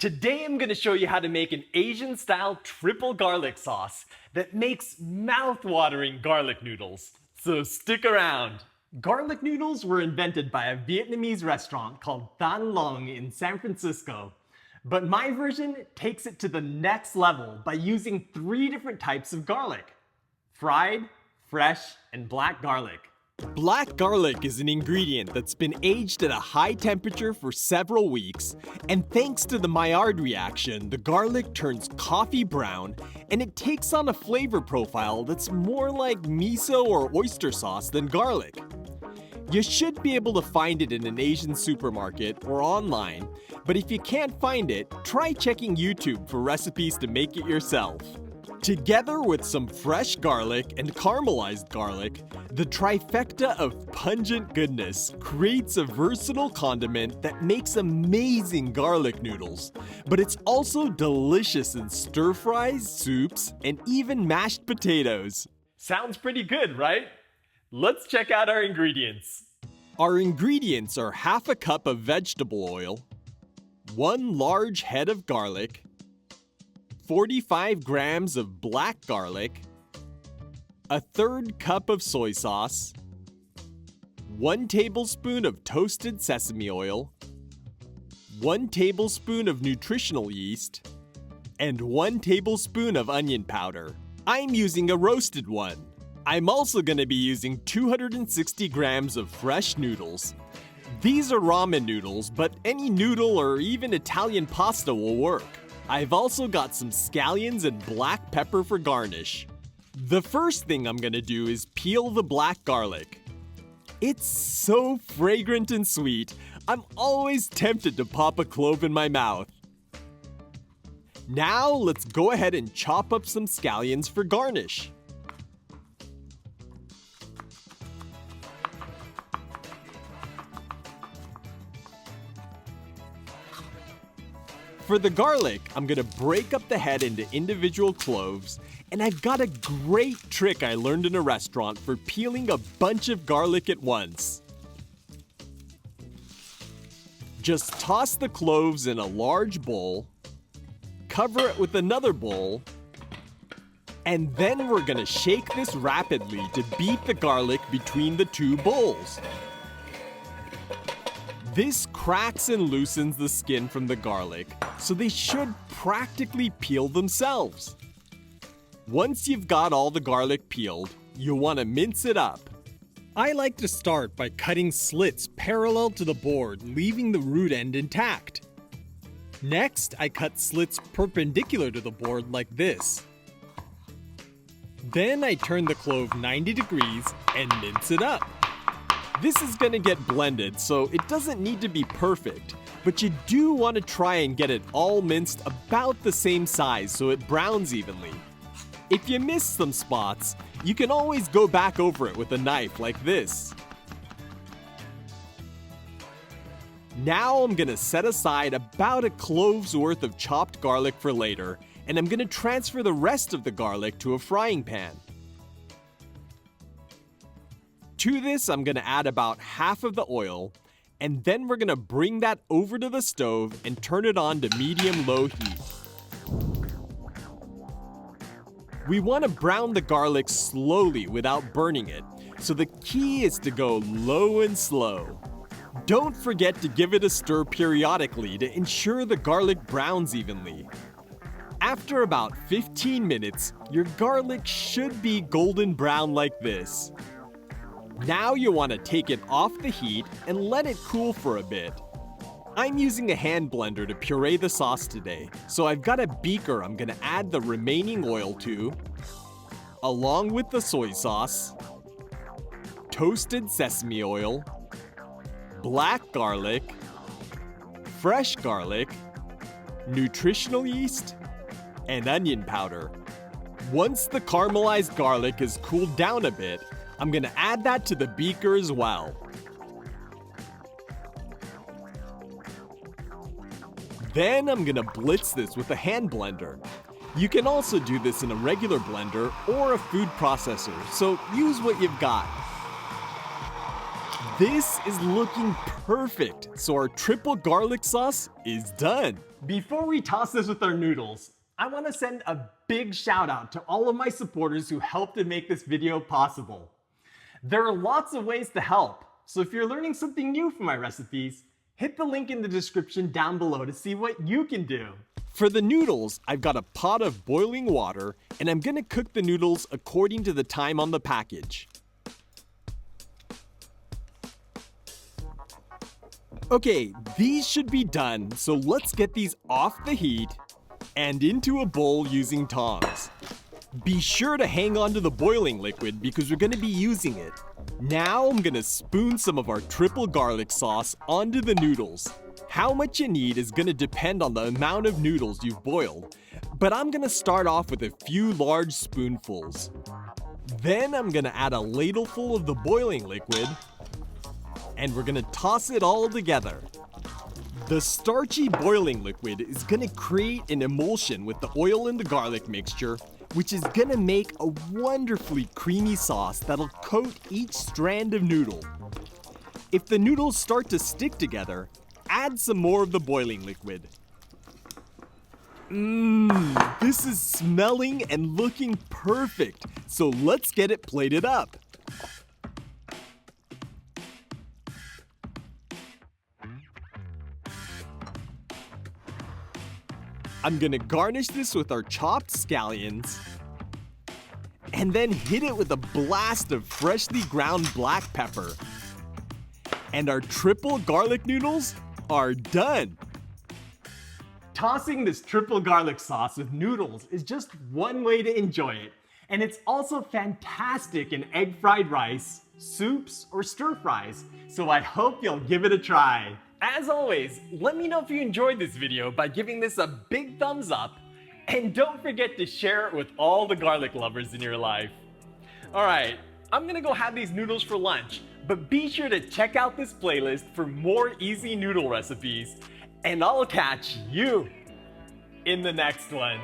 Today I'm going to show you how to make an Asian-style triple garlic sauce that makes mouth-watering garlic noodles. So stick around. Garlic noodles were invented by a Vietnamese restaurant called Tan Long in San Francisco. But my version takes it to the next level by using 3 different types of garlic: fried, fresh, and black garlic. Black garlic is an ingredient that's been aged at a high temperature for several weeks, and thanks to the Maillard reaction, the garlic turns coffee brown and it takes on a flavor profile that's more like miso or oyster sauce than garlic. You should be able to find it in an Asian supermarket or online, but if you can't find it, try checking YouTube for recipes to make it yourself. Together with some fresh garlic and caramelized garlic, the trifecta of pungent goodness creates a versatile condiment that makes amazing garlic noodles. But it's also delicious in stir-fries, soups, and even mashed potatoes. Sounds pretty good, right? Let's check out our ingredients. Our ingredients are half a cup of vegetable oil, 1 large head of garlic, 45 grams of black garlic, 1/3 cup of soy sauce, 1 tablespoon of toasted sesame oil, 1 tablespoon of nutritional yeast, and 1 tablespoon of onion powder. I'm using a roasted one. I'm also going to be using 260 grams of fresh noodles. These are ramen noodles, but any noodle or even Italian pasta will work. I've also got some scallions and black pepper for garnish. The first thing I'm gonna do is peel the black garlic. It's so fragrant and sweet, I'm always tempted to pop a clove in my mouth. Now let's go ahead and chop up some scallions for garnish. For the garlic, I'm gonna break up the head into individual cloves, and I've got a great trick I learned in a restaurant for peeling a bunch of garlic at once. Just toss the cloves in a large bowl, cover it with another bowl, and then we're gonna shake this rapidly to beat the garlic between the 2 bowls. This cracks and loosens the skin from the garlic, so they should practically peel themselves. Once you've got all the garlic peeled, you'll want to mince it up. I like to start by cutting slits parallel to the board, leaving the root end intact. Next, I cut slits perpendicular to the board like this. Then I turn the clove 90 degrees and mince it up. This is going to get blended, so it doesn't need to be perfect, but you do want to try and get it all minced about the same size so it browns evenly. If you miss some spots, you can always go back over it with a knife like this. Now I'm going to set aside about a clove's worth of chopped garlic for later, and I'm going to transfer the rest of the garlic to a frying pan. To this, I'm going to add about half of the oil, and then we're going to bring that over to the stove and turn it on to medium-low heat. We want to brown the garlic slowly without burning it, so the key is to go low and slow. Don't forget to give it a stir periodically to ensure the garlic browns evenly. After about 15 minutes, your garlic should be golden brown like this. Now you want to take it off the heat and let it cool for a bit. I'm using a hand blender to puree the sauce today, so I've got a beaker I'm going to add the remaining oil to, along with the soy sauce, toasted sesame oil, black garlic, fresh garlic, nutritional yeast, and onion powder. Once the caramelized garlic has cooled down a bit, I'm going to add that to the beaker as well. Then I'm going to blitz this with a hand blender. You can also do this in a regular blender or a food processor, so use what you've got. This is looking perfect, so our triple garlic sauce is done. Before we toss this with our noodles, I want to send a big shout out to all of my supporters who helped to make this video possible. There are lots of ways to help, so if you're learning something new from my recipes, hit the link in the description down below to see what you can do. For the noodles, I've got a pot of boiling water, and I'm gonna cook the noodles according to the time on the package. Okay, these should be done, so let's get these off the heat and into a bowl using tongs. Be sure to hang on to the boiling liquid because we're going to be using it. Now I'm going to spoon some of our triple garlic sauce onto the noodles. How much you need is going to depend on the amount of noodles you've boiled, but I'm going to start off with a few large spoonfuls. Then I'm going to add a ladleful of the boiling liquid, and we're gonna toss it all together. The starchy boiling liquid is gonna create an emulsion with the oil and the garlic mixture, which is gonna make a wonderfully creamy sauce that'll coat each strand of noodle. If the noodles start to stick together, add some more of the boiling liquid. This is smelling and looking perfect, so let's get it plated up. I'm gonna garnish this with our chopped scallions, and then hit it with a blast of freshly ground black pepper. And our triple garlic noodles are done. Tossing this triple garlic sauce with noodles is just one way to enjoy it, and it's also fantastic in egg fried rice, soups, or stir fries, so I hope you'll give it a try. As always, let me know if you enjoyed this video by giving this a big thumbs up, and don't forget to share it with all the garlic lovers in your life. Alright, I'm gonna go have these noodles for lunch, but be sure to check out this playlist for more easy noodle recipes, and I'll catch you in the next one.